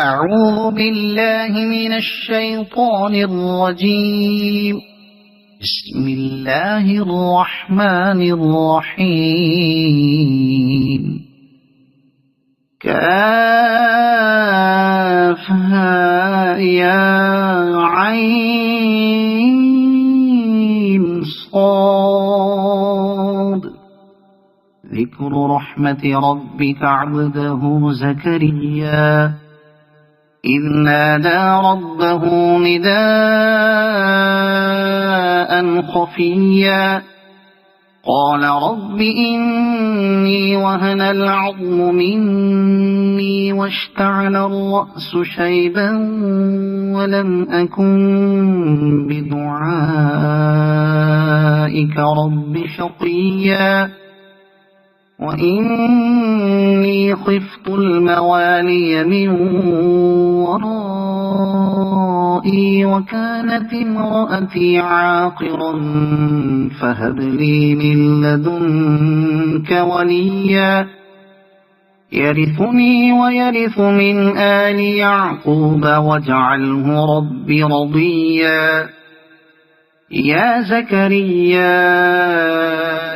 أعوذ بالله من الشيطان الرجيم. بسم الله الرحمن الرحيم. كافها يا عين صاد. ذكر رحمة ربك عبده زكريا إذ نادى ربه نداء خفيا قال رب إني وهن العظم مني واشتعل الرأس شيبا ولم أكن بدعائك رب شقيا وإني خفت الموالي من ورائي وكانت امرأتي عاقرا فهب لي من لدنك وليا يرثني ويرث من آل يعقوب واجعله رب رضيا يا زكريا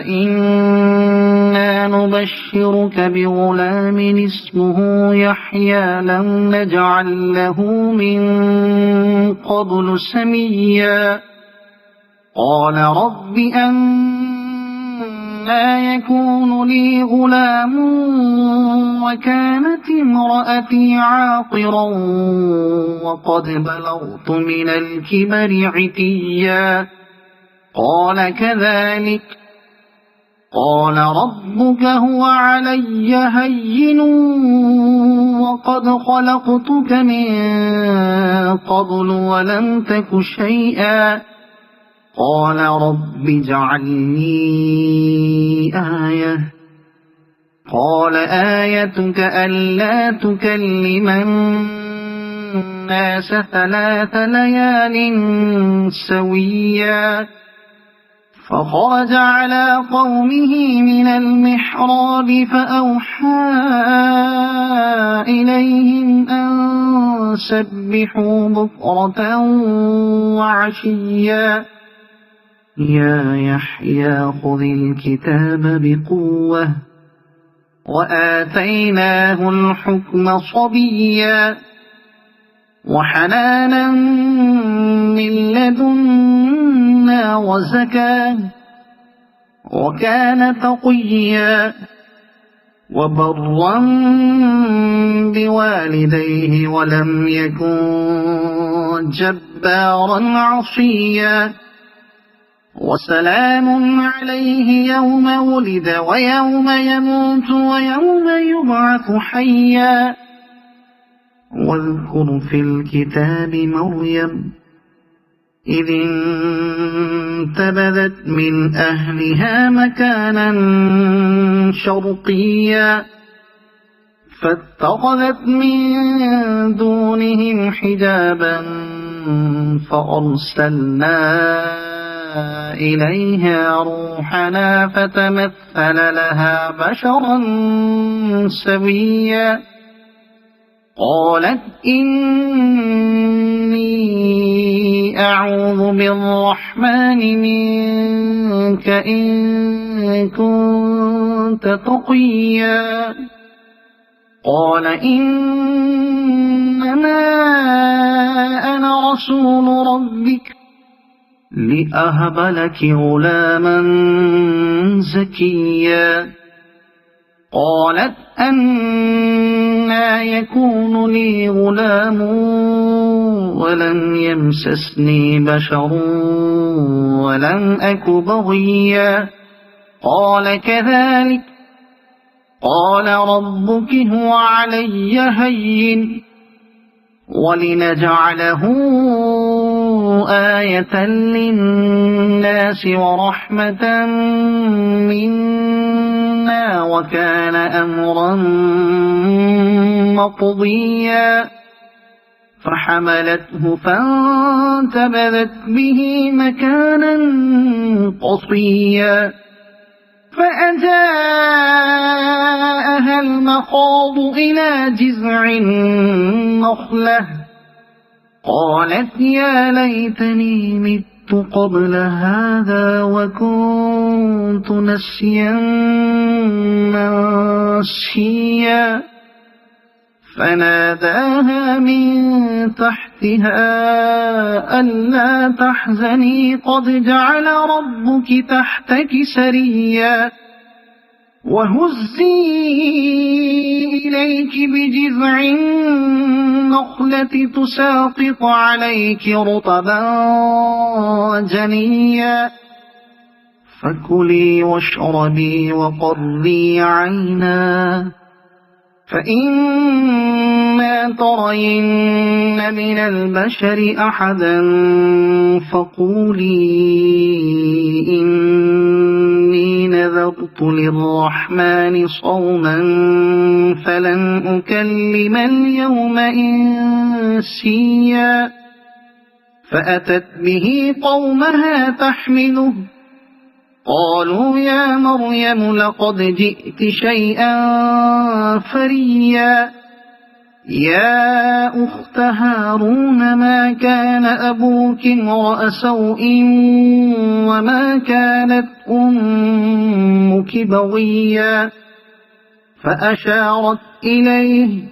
إنا نبشرك بغلام اسمه يحيى لم نجعل له من قبل سميا قال رب أنى يكون لي غلام وكانت امرأتي عاقرا وقد بلغت من الكبر عتيا قال كذلك قال ربك هو علي هين وقد خلقتك من قبل ولم تك شيئا قال رب اجعل لي آية قال آيتك ألا تكلم الناس 3 ليال سويا فخرج على قومه من المحراب فأوحى إليهم أن سبحوا بكرة وعشيا يا يحيى خذ الكتاب بقوة وآتيناه الحكم صبيا وحنانا من لدنا وزكاة وكان تقيا وبرا بوالديه ولم يكن جبارا عصيا وسلام عليه يوم ولد ويوم يموت ويوم يبعث حيا واذكر في الكتاب مريم إذ انتبذت من أهلها مكانا شرقيا فاتخذت من دونهم حجابا فأرسلنا إليها روحنا فتمثل لها بشرا سويا قالت إني أعوذ بالرحمن منك إن كنت تقيا قال إنما أنا رسول ربك لأهب لك غلاما زكيا قالت أنى يكون لي غلام ولم يمسسني بشر ولم أك بغيا قال كذلك قال ربك هو علي هين ولنجعله آية للناس ورحمة منا وكان أمرا مقضيا فحملته فانتبذت به مكانا قصيا فأجاءها المخاض إلى جذع النخلة قالت يا ليتني مت قبل هذا وكنت نسيا منسيا فناداها من تحتها ألا تحزني قد جعل ربك تحتك سريا وهزي إليك بجذع النخلة تساقط عليك رطبا جنيا فكلي واشربي وقري عينا فإما ترين من البشر أحدا فقولي إني نذرت للرحمن صوما فلن أكلم اليوم إنسيا فأتت به قومها تحمله قالوا يا مريم لقد جئت شيئا فريا يا أخت هارون ما كان أبوك امرأ سوء وما كانت أمك بغيا فأشارت إليه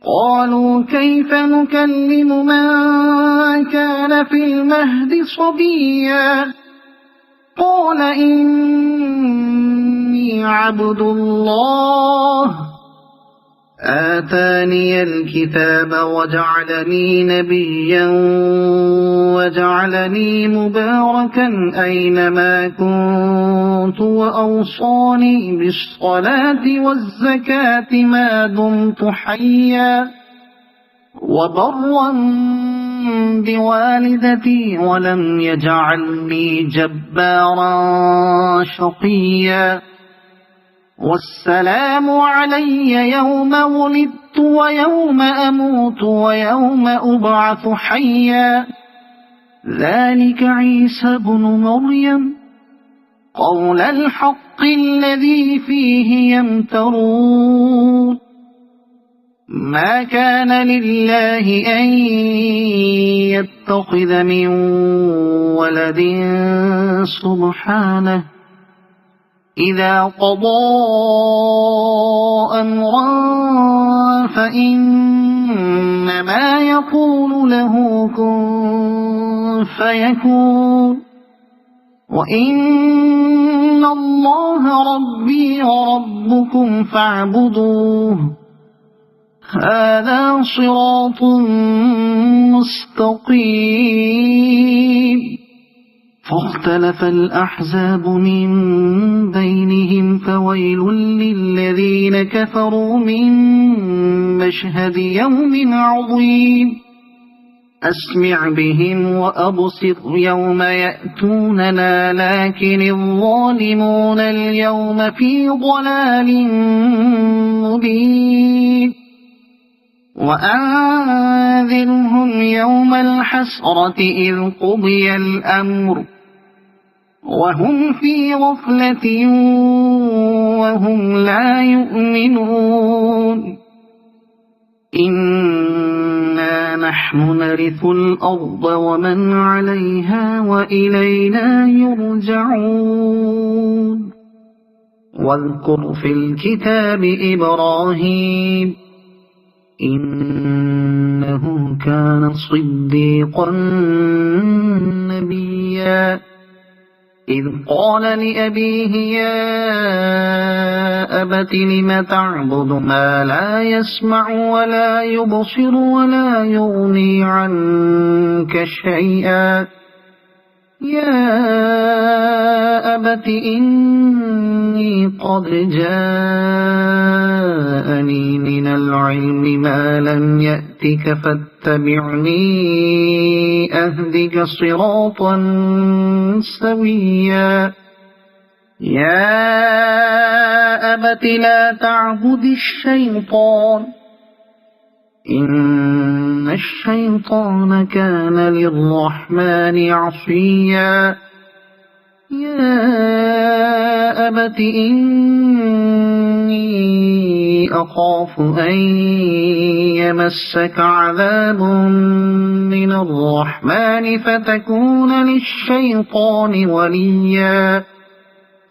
قالوا كيف نكلم من كان في المهد صبيا قال إني عبد الله آتاني الكتاب وجعلني نبيا وجعلني مباركا أينما كنت وأوصاني بالصلاة والزكاة ما دمت حيا وبرا بوالدتي ولم يجعلني جبارا شقيا والسلام علي يوم ولدت ويوم أموت ويوم أبعث حيا ذلك عيسى بن مريم قول الحق الذي فيه يمترون ما كان لله أن يتخذ من ولد سبحانه إذا قضى أمرا فإنما يقول له كن فيكون وإن الله ربي وربكم فاعبدوه هذا صراط مستقيم فاختلف الأحزاب من بينهم فويل للذين كفروا من مشهد يوم عظيم أسمع بهم وأبصر يوم يأتوننا لكن الظالمون اليوم في ضلال مبين وأنذرهم يوم الحسرة إذ قضي الأمر وهم في غفلة وهم لا يؤمنون إنا نحن نرث الأرض ومن عليها وإلينا يرجعون واذكر في الكتاب إبراهيم إنه كان صديقا نبيا إذ قال لأبيه يا أبت لم تعبد ما لا يسمع ولا يبصر ولا يغني عنك شيئا يا أبت إني قد جاءني من العلم ما لم يأتك فاتبعني أهدك صراطا سويا يا أبت لا تعبد الشيطان إن الشيطان كان للرحمن عصيا يا أبت إني أخاف أن يمسك عذاب من الرحمن فتكون للشيطان وليا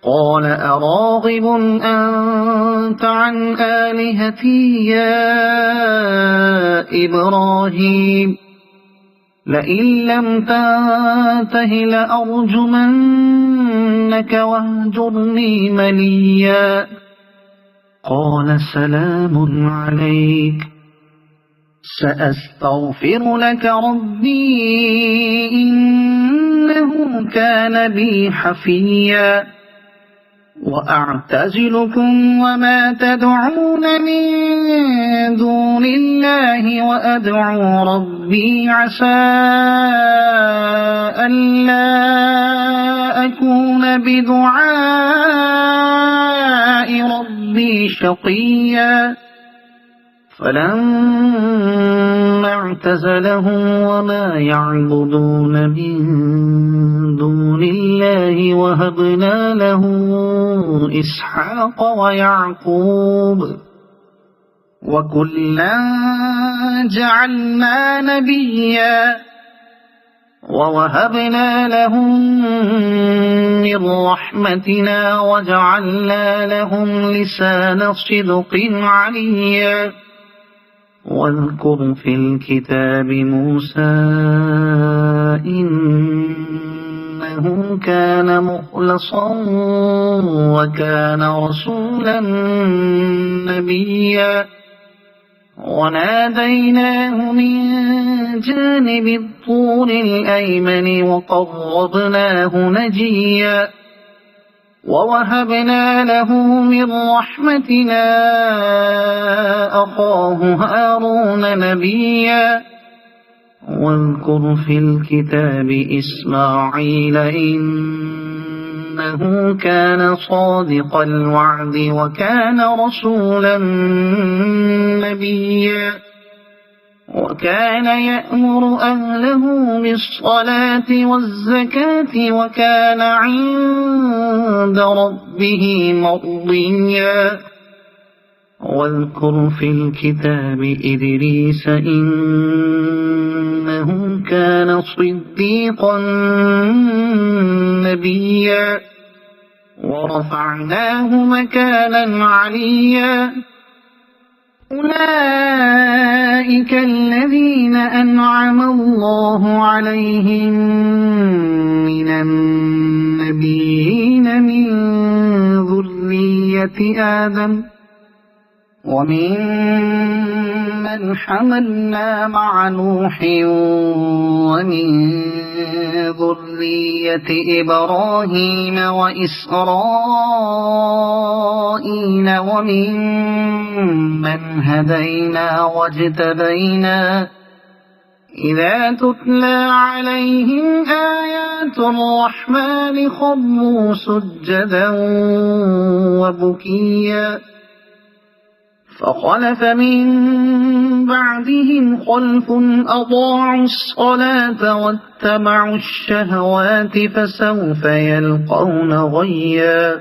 قال أراغب أنت عن آلهتي يا إبراهيم لئن لم تنته لأرجمنك واهجرني مليا قال سلام عليك سأستغفر لك ربي إنه كان بي حفيا وأعتزلكم وما تدعون من دون الله وأدعو ربي عسى ألا أكون بدعاء ربي شقيا فلما اعتزلهم وما يعبدون من دون الله وهبنا له إسحاق ويعقوب وكلا جعلنا نبيا ووهبنا لهم من رحمتنا وجعلنا لهم لسان صدق عليا واذكر في الكتاب موسى إنه كان مخلصا وكان رسولا نبيا وناديناه من جانب الطور الأيمن وقربناه نجيا ووهبنا له من رحمتنا أخاه هارون نبيا واذكر في الكتاب إسماعيل إنه كان صادق الوعد وكان رسولا نبيا وكان يأمر أهله بالصلاة والزكاة وكان عند ربه مرضيا واذكر في الكتاب إدريس إنه كان صديقا نبيا ورفعناه مكانا عليا أولئك الذين أنعم الله عليهم من النبيين من ذرية آدم ومن حملنا مع نوح ومن ذرية إبراهيم وإسرائيل وممن هدينا واجتبينا إذا تتلى عليهم آيات الرحمن خروا سجدا وبكيا فخلف من بعدهم خلف أضاعوا الصلاة واتبعوا الشهوات فسوف يلقون غيا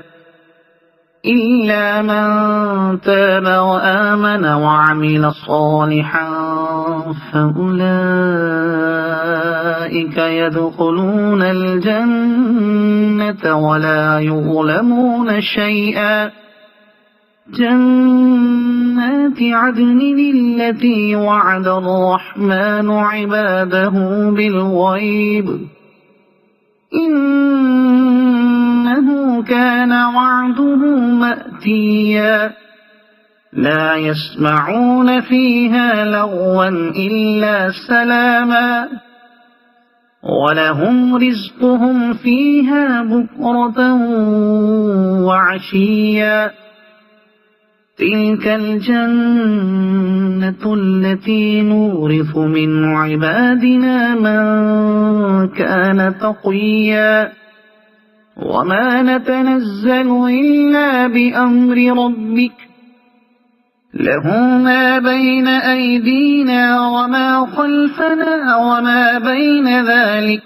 إلا من تاب وآمن وعمل صالحا فأولئك يدخلون الجنة ولا يظلمون شيئا جنات عدن التي وعد الرحمن عباده بالغيب إنه كان وعده مأتيا لا يسمعون فيها لغوا إلا سلاما ولهم رزقهم فيها بكرة وعشيا تلك الجنة التي نورث من عبادنا من كان تقيا وما نتنزل إلا بأمر ربك له ما بين أيدينا وما خلفنا وما بين ذلك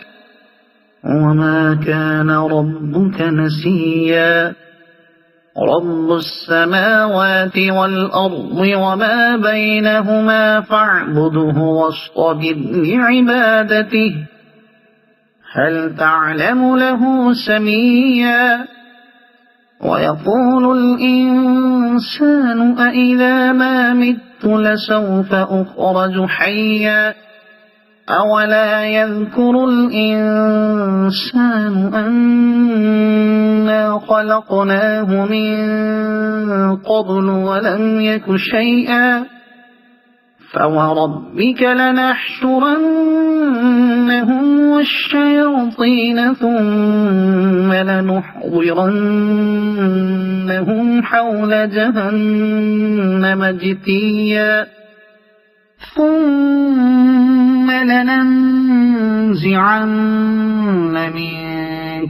وما كان ربك نسيا رب السماوات والأرض وما بينهما فاعبده واصطبر لعبادته هل تعلم له سميا ويقول الإنسان أإذا ما مت لسوف أخرج حيا أولا يذكر الإنسان أنا خلقناه من قبل ولم يك شيئا فوربك لنحشرنهم والشياطين ثم لنحضرنهم حول جهنم جثيا ثم لننزعن من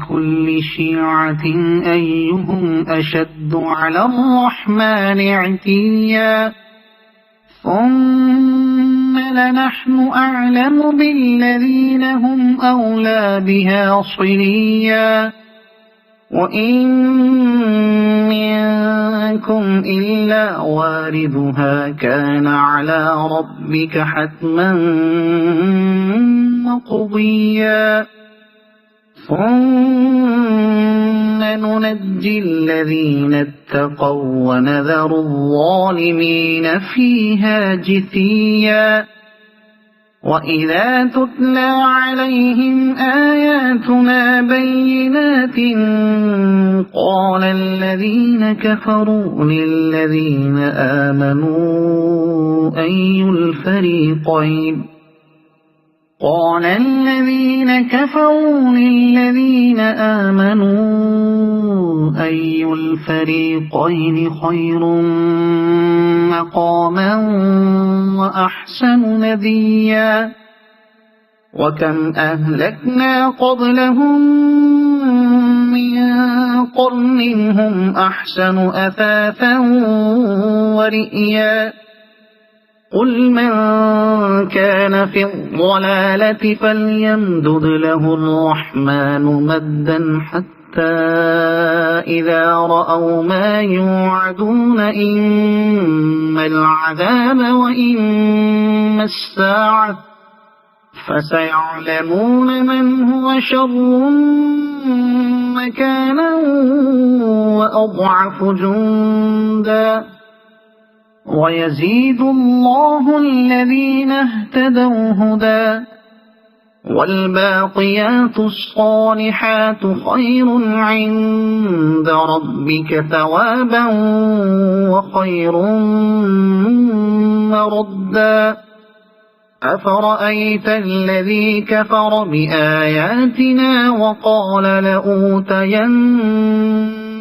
كل شيعة أيهم أشد على الرحمن عتيا ثم لنحن أعلم بالذين هم أولى بها صليا وإن منكم إلا واردها كان على ربك حتما مقضيا ثم ننجي الذين اتقوا ونذر الظالمين فيها جثيا وإذا تتلى عليهم آياتنا بينات قال الذين كفروا للذين آمنوا أي الفريقين قال الذين كفروا للذين آمنوا أي الفريقين خير مقاما وأحسن نديا وكم أهلكنا قبلهم من قرن هم أحسن أثاثا ورئيا قل من كان في الضلالة فليمدد له الرحمن مدا حتى إذا رأوا ما يوعدون إما العذاب وإما الساعة فسيعلمون من هو شر مكانا وأضعف جندا ويزيد الله الذين اهتدوا هدى والباقيات الصالحات خير عند ربك ثوابا وخير مردا أفرأيت الذي كفر بآياتنا وقال لأوتين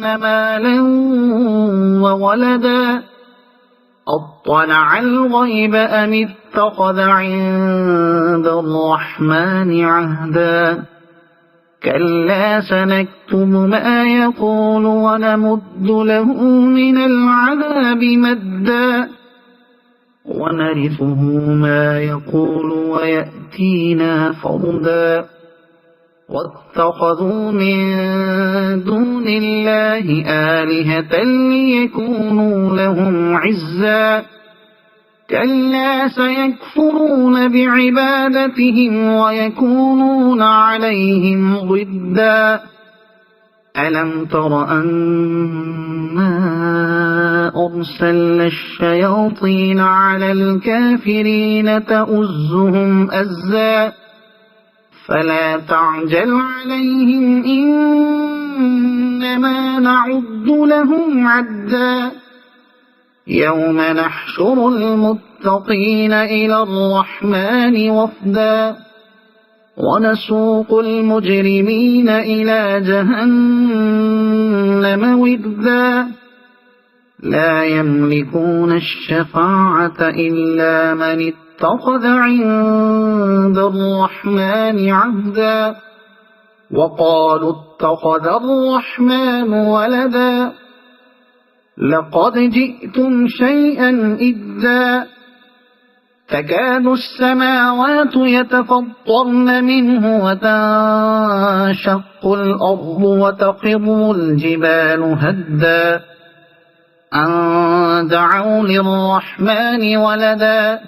مالا وولدا أطلع الغيب أم اتخذ عند الرحمن عهدا كلا سنكتب ما يقول ونمد له من العذاب مدا ونرثه ما يقول ويأتينا فردا واتخذوا من دون الله آلهة ليكونوا لهم عزا كلا سيكفرون بعبادتهم ويكونون عليهم ضدا ألم تر أنا أرسلنا الشياطين على الكافرين تؤزهم أزا فلا تعجل عليهم إنما نعد لهم عدا يوم نحشر المتقين إلى الرحمن وفدا ونسوق المجرمين إلى جهنم وردا لا يملكون الشفاعة إلا من اتخذ عند الرحمن عهدا وقالوا اتخذ الرحمن ولدا لقد جئتم شيئا إدا تكاد السماوات يتفطرن منه وتنشق الأرض وتخر الجبال هدا أن دعوا للرحمن ولدا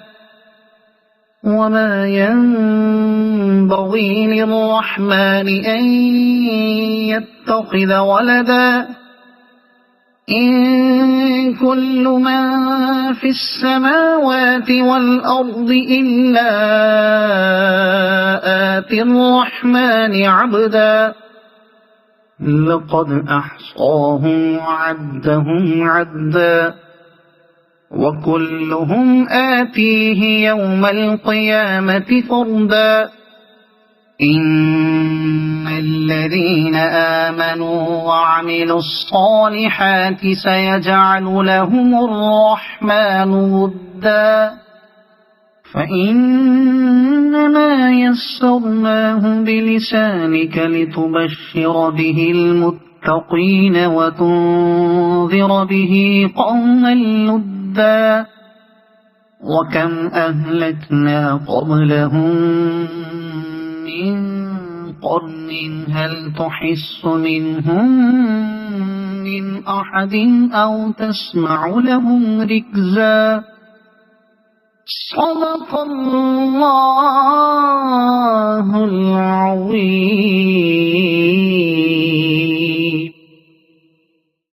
وما ينبغي للرحمن أن يتخذ ولدا إن كل من في السماوات والأرض إلا آتي الرحمن عبدا لقد أحصاهم وعدهم عدا وكلهم آتيه يوم القيامة فردا إن الذين آمنوا وعملوا الصالحات سيجعل لهم الرحمن ودا فإنما يسرناه بلسانك لتبشر به المتقين وتنذر به قوما لدا وكم أهلكنا قبلهم من قرن هل تحس منهم من أحد أو تسمع لهم ركزا صدق الله العظيم.